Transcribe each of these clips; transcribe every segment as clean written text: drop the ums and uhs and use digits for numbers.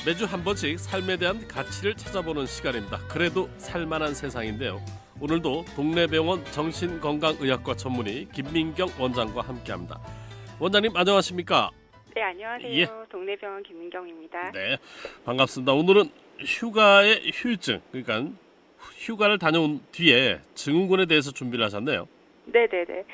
매주 한 번씩 삶에 대한 가치를 찾아보는 시간입니다. 그래도 살만한 세상인데요. 오늘도 동네병원 정신건강의학과 전문의 김민경 원장과 함께합니다. 원장님 안녕하십니까? 네, 안녕하세요. 예. 동네병원 김민경입니다. 네, 반갑습니다. 오늘은 휴가의 휴증, 그러니까 휴가를 다녀온 뒤에 증후군에 대해서 준비를 하셨네요. 네네네.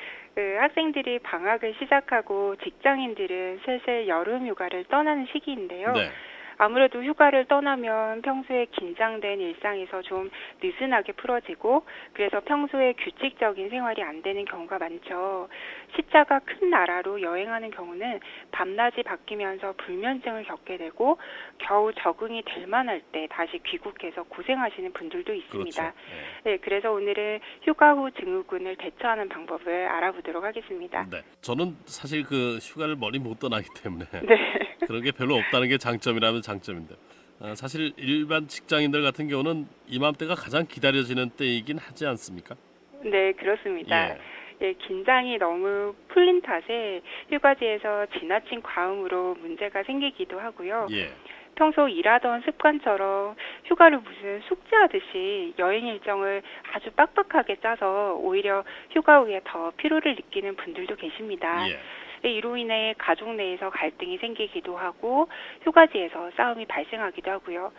학생들이 방학을 시작하고 직장인들은 슬슬 여름 휴가를 떠나는 시기인데요. 네. 아무래도 휴가를 떠나면 평소에 긴장된 일상에서 좀 느슨하게 풀어지고 그래서 평소에 규칙적인 생활이 안 되는 경우가 많죠. 시차가 큰 나라로 여행하는 경우는 밤낮이 바뀌면서 불면증을 겪게 되고 겨우 적응이 될 만할 때 다시 귀국해서 고생하시는 분들도 있습니다. 그렇죠. 네, 그래서 오늘은 휴가 후 증후군을 대처하는 방법을 알아보도록 하겠습니다. 네. 저는 사실 그 휴가를 멀리 못 떠나기 때문에 네. 그런 게 별로 없다는 게 장점이라면 장점인데 사실 일반 직장인들 같은 경우는 이맘때가 가장 기다려지는 때이긴 하지 않습니까? 네, 그렇습니다. 예. 예, 긴장이 너무 풀린 탓에 휴가지에서 지나친 과음으로 문제가 생기기도 하고요. 예. 평소 일하던 습관처럼 휴가를 무슨 숙제하듯이 여행 일정을 아주 빡빡하게 짜서 오히려 휴가 후에 더 피로를 느끼는 분들도 계십니다. 예. 이로 인해 가족 내에서 갈등이 생기기도 하고 휴가지에서 싸움이 발생하기도 하고요.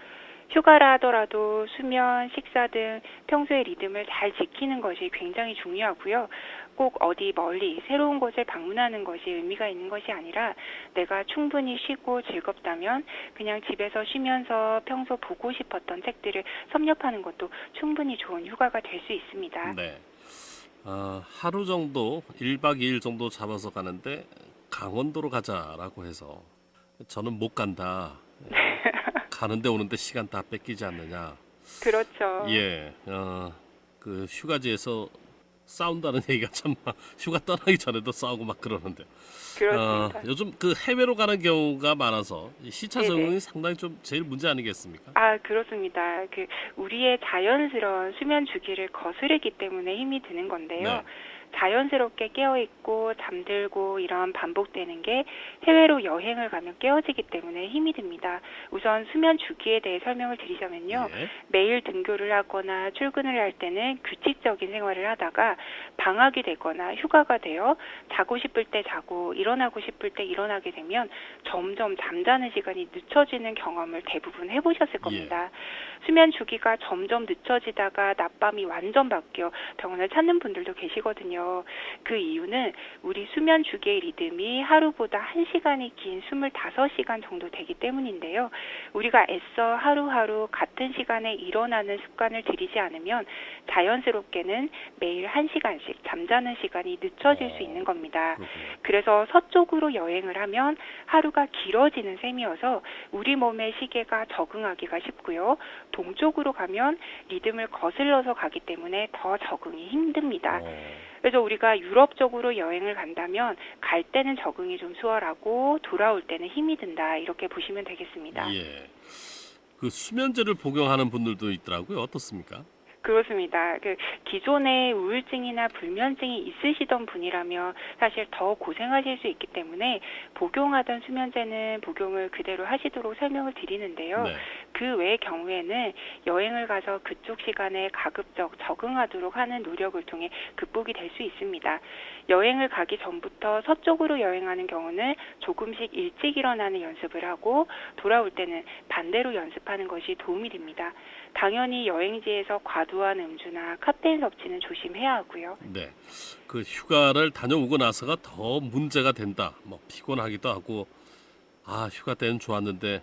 휴가라 하더라도 수면, 식사 등 평소의 리듬을 잘 지키는 것이 굉장히 중요하고요. 꼭 어디 멀리 새로운 곳을 방문하는 것이 의미가 있는 것이 아니라 내가 충분히 쉬고 즐겁다면 그냥 집에서 쉬면서 평소 보고 싶었던 책들을 섭렵하는 것도 충분히 좋은 휴가가 될 수 있습니다. 네. 하루 정도 1박 2일 정도 잡아서 가는데 강원도로 가자라고 해서 저는 못 간다. 가는데 오는데 시간 다 뺏기지 않느냐. 그렇죠. 예. 그 휴가지에서 싸운다는 얘기가 참 휴가 떠나기 전에도 싸우고 막 그러는데. 그렇습니다. 요즘 그 해외로 가는 경우가 많아서 이 시차 네네. 적응이 상당히 좀 제일 문제 아니겠습니까? 그렇습니다. 우리의 자연스러운 수면 주기를 거스르기 때문에 힘이 드는 건데요. 네. 자연스럽게 깨어있고 잠들고 이런 반복되는 게 해외로 여행을 가면 깨어지기 때문에 힘이 듭니다. 우선 수면 주기에 대해 설명을 드리자면요. 예. 매일 등교를 하거나 출근을 할 때는 규칙적인 생활을 하다가 방학이 되거나 휴가가 되어 자고 싶을 때 자고 일어나고 싶을 때 일어나게 되면 점점 잠자는 시간이 늦춰지는 경험을 대부분 해보셨을 겁니다. 수면 주기가 점점 늦춰지다가 낮밤이 완전 바뀌어 병원을 찾는 분들도 계시거든요. 그 이유는 우리 수면 주기의 리듬이 하루보다 1시간이 긴 25시간 정도 되기 때문인데요. 우리가 애써 하루하루 같은 시간에 일어나는 습관을 들이지 않으면 자연스럽게는 매일 1시간씩 잠자는 시간이 늦춰질 수 있는 겁니다. 그렇군요. 그래서 서쪽으로 여행을 하면 하루가 길어지는 셈이어서 우리 몸의 시계가 적응하기가 쉽고요. 동쪽으로 가면 리듬을 거슬러서 가기 때문에 더 적응이 힘듭니다. 그래서 우리가 유럽 쪽으로 여행을 간다면 갈 때는 적응이 좀 수월하고 돌아올 때는 힘이 든다 이렇게 보시면 되겠습니다. 예. 그 수면제를 복용하는 분들도 있더라고요. 어떻습니까? 그렇습니다. 기존에 우울증이나 불면증이 있으시던 분이라면 사실 더 고생하실 수 있기 때문에 복용하던 수면제는 복용을 그대로 하시도록 설명을 드리는데요. 네. 그 외의 경우에는 여행을 가서 그쪽 시간에 가급적 적응하도록 하는 노력을 통해 극복이 될 수 있습니다. 여행을 가기 전부터 서쪽으로 여행하는 경우는 조금씩 일찍 일어나는 연습을 하고 돌아올 때는 반대로 연습하는 것이 도움이 됩니다. 당연히 여행지에서 과도한 음주나 카페인 섭취는 조심해야 하고요. 네. 그 휴가를 다녀오고 나서가 더 문제가 된다. 뭐 피곤하기도 하고 휴가 때는 좋았는데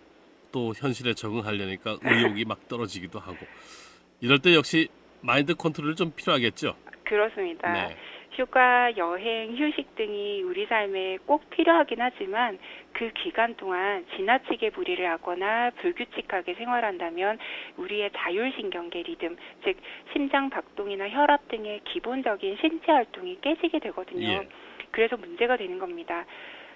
또 현실에 적응하려니까 의욕이 막 떨어지기도 하고 이럴 때 역시 마인드 컨트롤이 좀 필요하겠죠. 그렇습니다. 네. 휴가, 여행, 휴식 등이 우리 삶에 꼭 필요하긴 하지만 그 기간 동안 지나치게 무리를 하거나 불규칙하게 생활한다면 우리의 자율신경계 리듬, 즉 심장 박동이나 혈압 등의 기본적인 신체 활동이 깨지게 되거든요. 예. 그래서 문제가 되는 겁니다.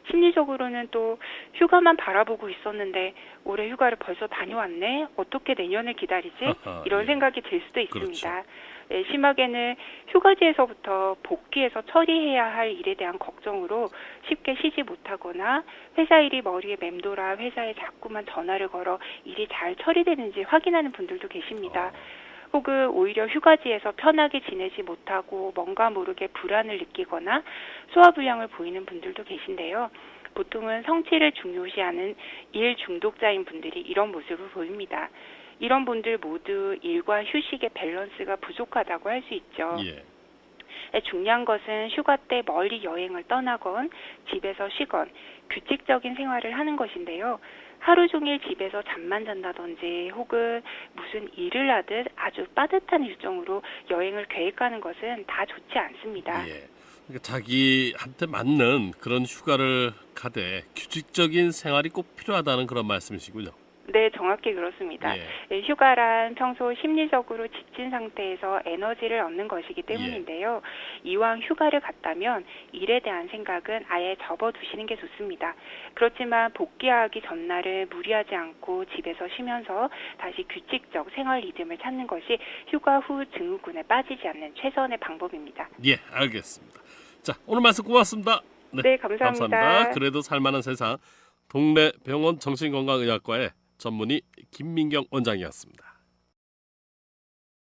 심리적으로는 또 휴가만 바라보고 있었는데 올해 휴가를 벌써 다녀왔네? 어떻게 내년을 기다리지? 이런 예. 생각이 들 수도 있습니다. 그렇죠. 심하게는 휴가지에서부터 복귀해서 처리해야 할 일에 대한 걱정으로 쉽게 쉬지 못하거나 회사 일이 머리에 맴돌아 회사에 자꾸만 전화를 걸어 일이 잘 처리되는지 확인하는 분들도 계십니다. 혹은 오히려 휴가지에서 편하게 지내지 못하고 뭔가 모르게 불안을 느끼거나 소화불량을 보이는 분들도 계신데요. 보통은 성취를 중요시하는 일 중독자인 분들이 이런 모습을 보입니다. 이런 분들 모두 일과 휴식의 밸런스가 부족하다고 할 수 있죠. 중요한 것은 휴가 때 멀리 여행을 떠나건 집에서 쉬건 규칙적인 생활을 하는 것인데요. 하루 종일 집에서 잠만 잔다든지 혹은 무슨 일을 하듯 아주 빠듯한 일정으로 여행을 계획하는 것은 다 좋지 않습니다. 그러니까 자기한테 맞는 그런 휴가를 가되 규칙적인 생활이 꼭 필요하다는 그런 말씀이시군요. 네, 정확히 그렇습니다. 휴가란 평소 심리적으로 지친 상태에서 에너지를 얻는 것이기 때문인데요. 이왕 휴가를 갔다면 일에 대한 생각은 아예 접어두시는 게 좋습니다. 그렇지만 복귀하기 전날은 무리하지 않고 집에서 쉬면서 다시 규칙적 생활 리듬을 찾는 것이 휴가 후 증후군에 빠지지 않는 최선의 방법입니다. 예, 알겠습니다. 자, 오늘 말씀 고맙습니다. 네, 감사합니다. 그래도 살만한 세상 동네 병원 정신건강의학과의 전문의 김민경 원장이었습니다.